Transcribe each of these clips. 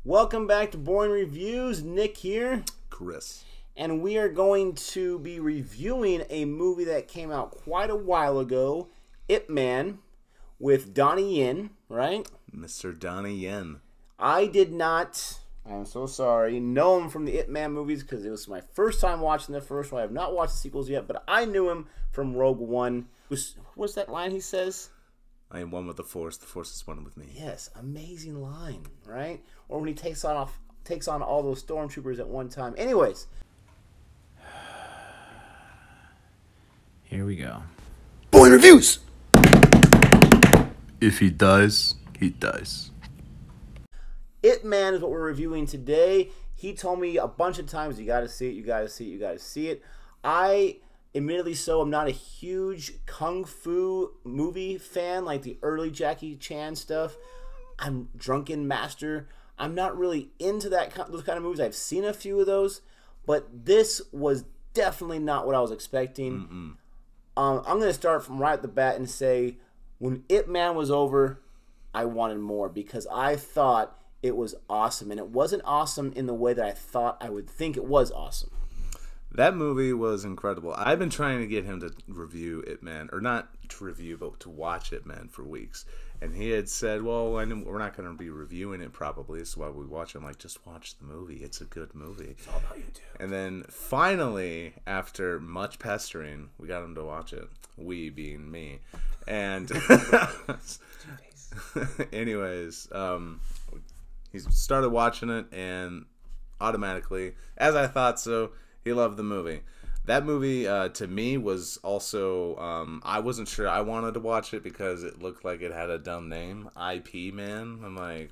Welcome back to Boring Reviews. Nick here. Chris. And we are going to be reviewing a movie that came out quite a while ago, Ipman, with Donnie Yen, right? Mr. Donnie Yen. I did not, I'm so sorry, know him from the Ipman movies because it was my first time watching the first one. I have not watched the sequels yet, but I knew him from Rogue One. What's that line he says? I am one with the Force is one with me. Yes, amazing line, right? Or when he takes on all those stormtroopers at one time. Anyways, here we go. Boy Reviews! If he dies, he dies. Ipman is what we're reviewing today. He told me a bunch of times, you gotta see it, you gotta see it, you gotta see it. I, admittedly so, I'm not a huge kung fu movie fan, like the early Jackie Chan stuff. I'm Drunken Master. I'm not really into those kind of movies. I've seen a few of those, but this was definitely not what I was expecting. I'm going to start from right at the bat and say, when Ip Man was over, I wanted more because I thought it was awesome, and it wasn't awesome in the way that I thought I would think it was awesome. That movie was incredible. I've been trying to get him to review Ip Man, or not to review, but to watch Ip Man for weeks. And he had said, well, we're not going to be reviewing it probably, so why we watch it? I'm like, just watch the movie. It's a good movie. It's all about you, too. And then finally, after much pestering, we got him to watch it. We being me. And anyways, he started watching it, and automatically, as I thought so, he loved the movie. That movie, to me, was also, I wasn't sure I wanted to watch it because it looked like it had a dumb name, Ipman. I'm like,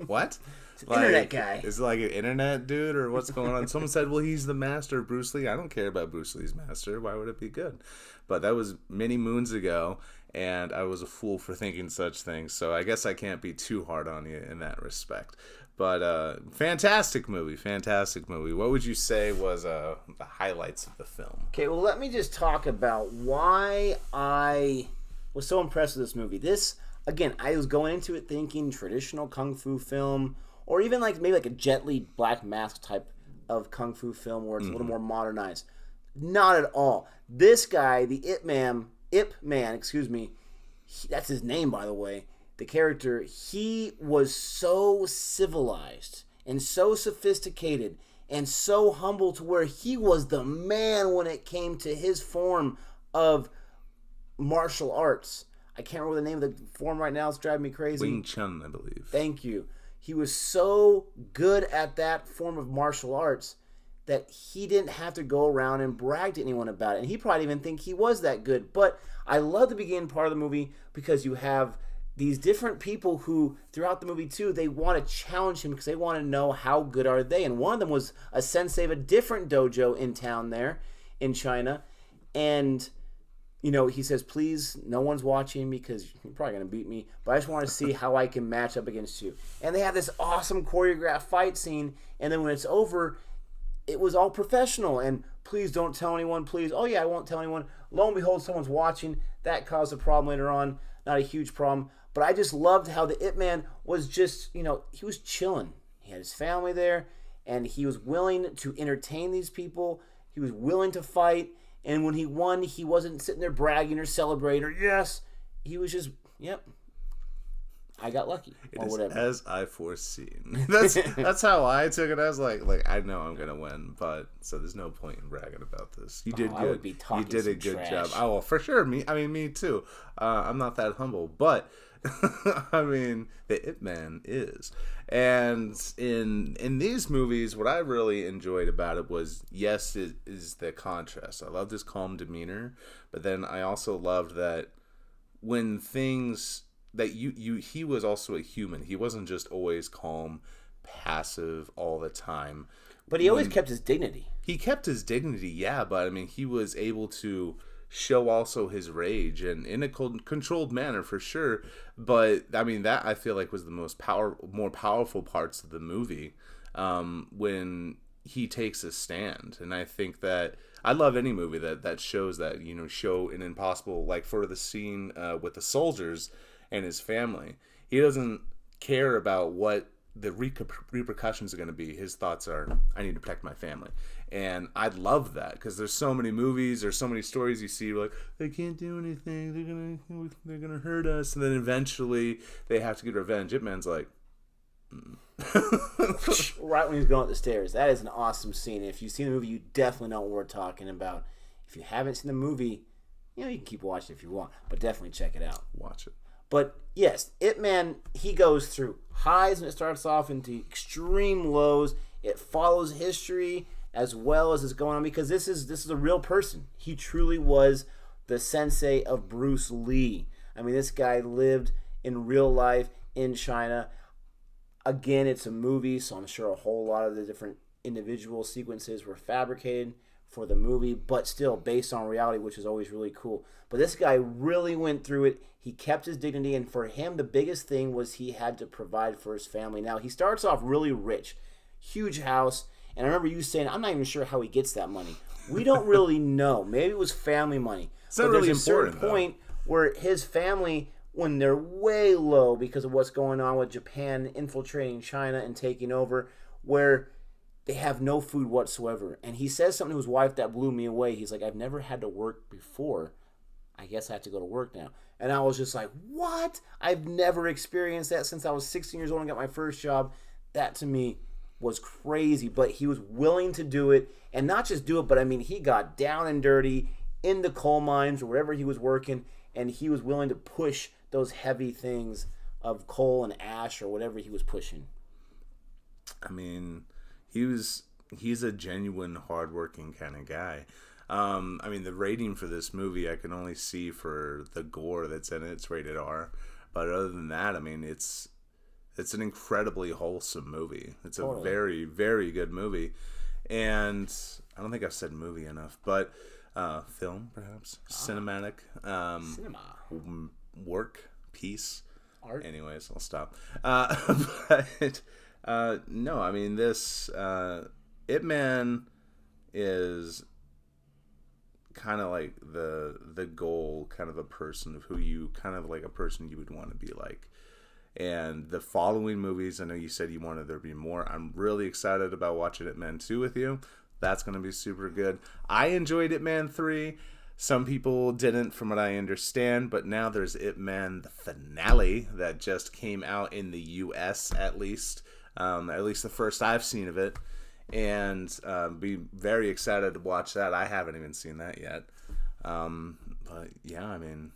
what? It's an internet guy. Is it like an internet dude, or what's going on? Someone said, well, he's the master of Bruce Lee. I don't care about Bruce Lee's master. Why would it be good? But that was many moons ago, and I was a fool for thinking such things. So I guess I can't be too hard on you in that respect. But fantastic movie. What would you say was the highlights of the film? Okay, well, let me just talk about why I was so impressed with this movie. This, again, I was going into it thinking traditional kung fu film, or even maybe like a Jet Li Black Mask type of kung fu film where it's a little more modernized. Not at all. This guy, the Ip Man, that's his name, by the way. The character, he was so civilized and so sophisticated and so humble to where he was the man when it came to his form of martial arts. I can't remember the name of the form right now. It's driving me crazy. Wing Chun, I believe. Thank you. He was so good at that form of martial arts that he didn't have to go around and brag to anyone about it. And he probably didn't even think he was that good. But I love the beginning part of the movie because you have these different people who, throughout the movie too, they want to challenge him because they want to know how good are they. And one of them was a sensei of a different dojo in town there in China. And, he says, please, no one's watching because you're probably going to beat me, but I just want to see how I can match up against you. And they have this awesome choreographed fight scene. And then when it's over, it was all professional. And please don't tell anyone, please. Oh, yeah, I won't tell anyone. Lo and behold, someone's watching. That caused a problem later on. Not a huge problem. But I just loved how the Ip Man was just, he was chilling. He had his family there, and he was willing to entertain these people. He was willing to fight. And when he won, he wasn't sitting there bragging or celebrating or, yes. He was just, yep, I got lucky. Or whatever. As I foreseen. That's how I took it. I was like, I know I'm gonna win, but so there's no point in bragging about this. You did good. I would be talking you did a good trash. job. Oh, well, for sure. Me too. I'm not that humble, but I mean, the Ip Man is. And in these movies, what I really enjoyed about it was, yes, it is the contrast. I loved his calm demeanor, but then I also loved that when things that he was also a human. He wasn't just always calm, passive all the time. But he always kept his dignity. He kept his dignity, yeah, but I mean, he was able to show also his rage and in a controlled manner for sure. But I mean, that I feel like was the more powerful parts of the movie when he takes a stand. And I think that I love any movie that shows that, show an impossible, like for the scene with the soldiers and his family. He doesn't care about what the repercussions are going to be. His thoughts are, I need to protect my family. And I love that because there's so many movies, there's so many stories you see like, they can't do anything, they're gonna hurt us, and then eventually they have to get revenge. Ipman's like, right when he's going up the stairs. That is an awesome scene. If you've seen the movie, you definitely know what we're talking about. If you haven't seen the movie, you can keep watching if you want, but definitely check it out. Watch it. But yes, Ip Man, he goes through highs when it starts off into extreme lows. It follows history as well as it's going on because this is a real person. He truly was the sensei of Bruce Lee. I mean, this guy lived in real life in China. Again, it's a movie, so I'm sure a whole lot of the different individual sequences were fabricated for the movie, but still based on reality, which is always really cool. But this guy really went through it. He kept his dignity, and for him, the biggest thing was he had to provide for his family. Now, he starts off really rich, huge house, and I remember you saying, I'm not even sure how he gets that money. We don't really know. Maybe it was family money. It's not really important, there's a certain point where his family, when they're way low because of what's going on with Japan infiltrating China and taking over, where they have no food whatsoever. And he says something to his wife that blew me away. He's like, I've never had to work before. I guess I have to go to work now. And I was just like, what? I've never experienced that since I was 16 years old and got my first job. That to me was crazy. But he was willing to do it. And not just do it, but I mean, he got down and dirty in the coal mines or wherever he was working. And he was willing to push those heavy things of coal and ash or whatever he was pushing. I mean, he's a genuine hardworking kind of guy. I mean, the rating for this movie I can only see for the gore that's in it. It's rated R, but other than that, I mean, it's an incredibly wholesome movie. It's a very, very good movie, and I don't think I've said movie enough, but film perhaps, cinematic, Cinema, work, piece, art. Anyways, I'll stop. But no, I mean this Ip Man is kind of like the goal, kind of a person of who you kind of like a person you would want to be like. And the following movies, I know you said you wanted there to be more. I'm really excited about watching Ip Man 2 with you. That's going to be super good. I enjoyed Ip Man 3. Some people didn't, from what I understand, but now there's Ip Man the finale that just came out in the U.S. at least the first I've seen of it. And be very excited to watch that. I haven't even seen that yet, but yeah, I mean,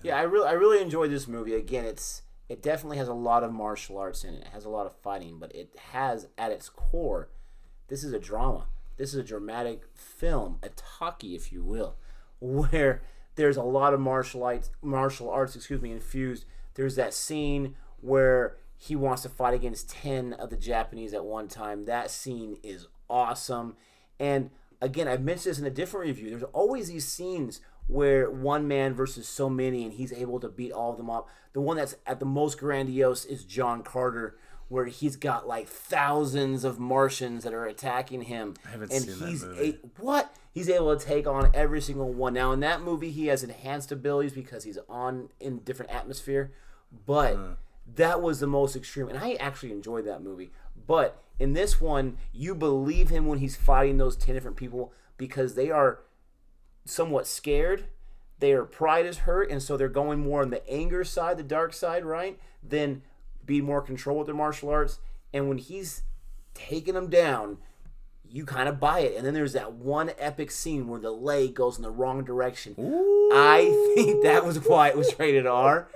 yeah, I really enjoyed this movie. Again, it definitely has a lot of martial arts in it. It has a lot of fighting, but it has at its core, this is a drama. This is a dramatic film, a talkie, if you will, where there's a lot of martial arts, infused. There's that scene where he wants to fight against 10 of the Japanese at one time. That scene is awesome. And again, I've mentioned this in a different review. There's always these scenes where one man versus so many, and he's able to beat all of them up. The one that's at the most grandiose is John Carter, where he's got like thousands of Martians that are attacking him. I haven't seen that movie. He's able to take on every single one. Now, in that movie, he has enhanced abilities because he's in different atmosphere. But that was the most extreme, and I actually enjoyed that movie. But in this one, you believe him when he's fighting those 10 different people because they are somewhat scared. Their pride is hurt, and so they're going more on the anger side, the dark side, right? Then be more control with their martial arts. And when he's taking them down, you kind of buy it. And then there's that one epic scene where the leg goes in the wrong direction. Ooh. I think that was why it was rated R.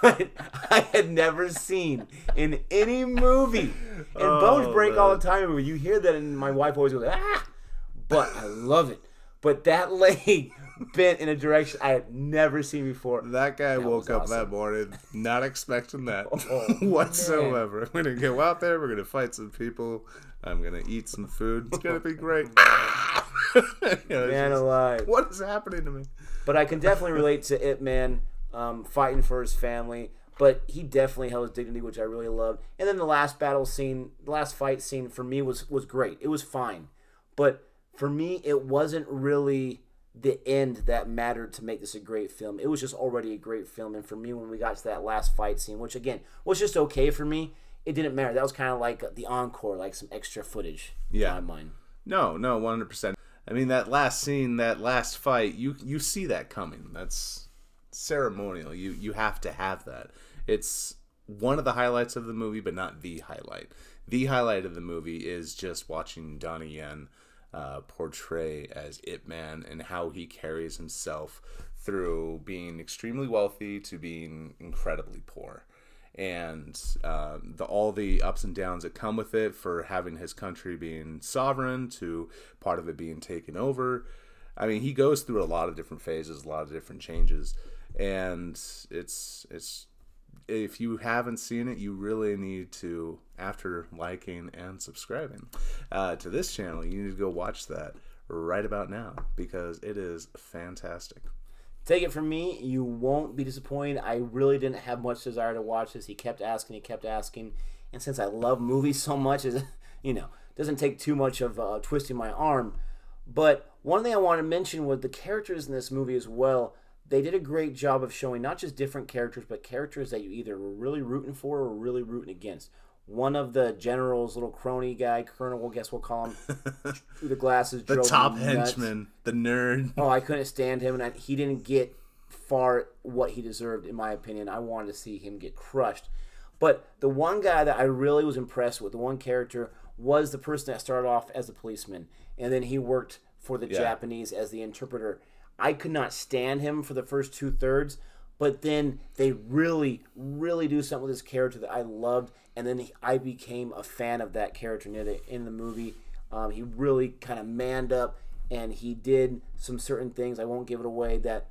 But I had never seen in any movie. And bones break all the time. You hear that, and my wife always goes, ah! But I love it. But that leg bent in a direction I had never seen before. That guy woke up that morning not expecting that whatsoever. Man. I'm going to go out there. We're going to fight some people. I'm going to eat some food. It's going to be great. Man alive. What is happening to me? But I can definitely relate to Ip Man. Fighting for his family, but he definitely held his dignity, which I really loved. And then the last fight scene for me was great. It was fine, but for me, it wasn't really the end that mattered to make this a great film. It was just already a great film. And for me, when we got to that last fight scene, which again was just okay for me, it didn't matter. That was kind of like the encore, like some extra footage in my mind. No, 100%. I mean, that last scene, that last fight, you see that coming. That's ceremonial. You have to have that. It's one of the highlights of the movie, but not the highlight. The highlight of the movie is just watching Donnie Yen portray as Ipman and how he carries himself through being extremely wealthy to being incredibly poor, and all the ups and downs that come with it, for having his country being sovereign to part of it being taken over. I mean, he goes through a lot of different phases, a lot of different changes, and it's if you haven't seen it, you really need to, after liking and subscribing to this channel, you need to go watch that right about now, because it is fantastic. Take it from me, you won't be disappointed. I really didn't have much desire to watch this. He kept asking, and since I love movies so much, it doesn't take too much of twisting my arm. But one thing I want to mention was the characters in this movie as well. They did a great job of showing not just different characters, but characters that you either were really rooting for or really rooting against. One of the general's little crony guy, Colonel, I guess we'll call him, through the glasses, the top henchman, the nerd. Oh, I couldn't stand him, and he didn't get far what he deserved, in my opinion. I wanted to see him get crushed. But the one guy that I really was impressed with, the one character, was the person that started off as a policeman, and then he worked for the Japanese as the interpreter. I could not stand him for the first 2/3, but then they really, really do something with his character that I loved, and then I became a fan of that character in the movie. He really kind of manned up, and he did some certain things, I won't give it away, that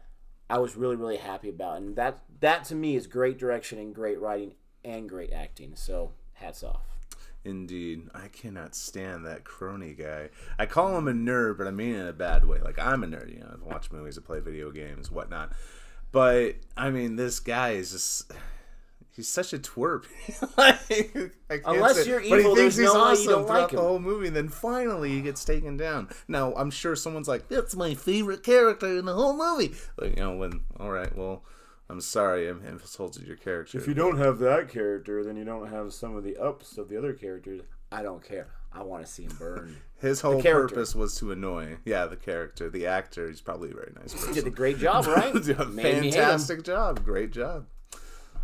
I was really, really happy about. And that to me is great direction and great writing and great acting. So hats off. Indeed. I cannot stand that crony guy. I call him a nerd, but I mean it in a bad way. Like, I'm a nerd, I watch movies, I play video games, whatnot. But, I mean, this guy is just... He's such a twerp. Unless you're evil, there's no way you don't like him. The whole movie, and then finally he gets taken down. Now, I'm sure someone's like, that's my favorite character in the whole movie. Like, alright, well... I'm sorry, I've insulted your character. If you don't have that character, then you don't have some of the ups of the other characters. I don't care. I want to see him burn. His whole purpose was to annoy. Yeah, the character. The actor, he's probably a very nice person. He did a great job, right? Fantastic job. Great job.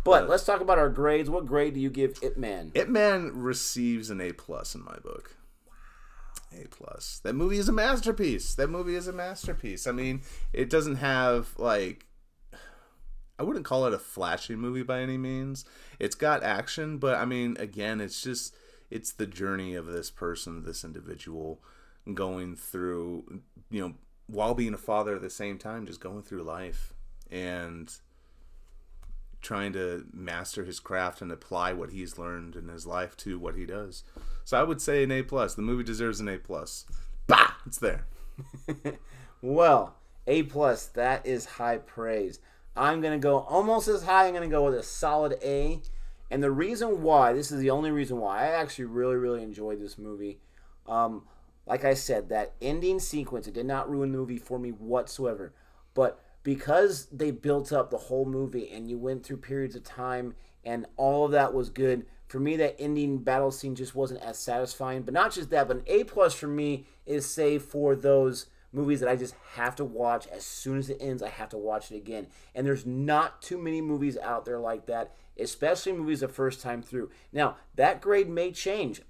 But let's talk about our grades. What grade do you give Ipman? Ipman receives an A+ in my book. A+. That movie is a masterpiece. I mean, it doesn't have, like... I wouldn't call it a flashy movie by any means. It's got action, but I mean, again, it's the journey of this person, this individual, going through, while being a father at the same time, just going through life and trying to master his craft and apply what he's learned in his life to what he does. So I would say an A+. The movie deserves an A+. Bah! It's there. Well, A+, that is high praise. I'm going to go almost as high. I'm going to go with a solid A. And the reason why, this is the only reason why, I actually really, really enjoyed this movie. Like I said, that ending sequence, it did not ruin the movie for me whatsoever. But because they built up the whole movie and you went through periods of time and all of that was good, for me that ending battle scene just wasn't as satisfying. But not just that, but an A+ for me is, say, for those movies that I just have to watch. As soon as it ends, I have to watch it again. And there's not too many movies out there like that, especially movies the first time through. Now, that grade may change,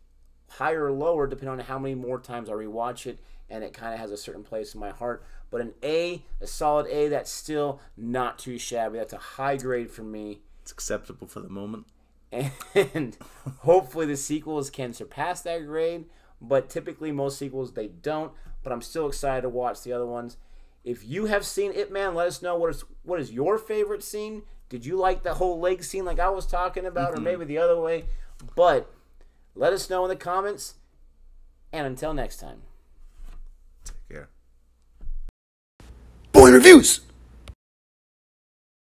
higher or lower, depending on how many more times I rewatch it, and it kind of has a certain place in my heart. But an A, a solid A, that's still not too shabby. That's a high grade for me. It's acceptable for the moment. And hopefully the sequels can surpass that grade, but typically most sequels, they don't. But I'm still excited to watch the other ones. If you have seen Ipman, let us know what is your favorite scene. Did you like the whole leg scene like I was talking about, or maybe the other way? But let us know in the comments. And until next time. Take care. Boy Reviews!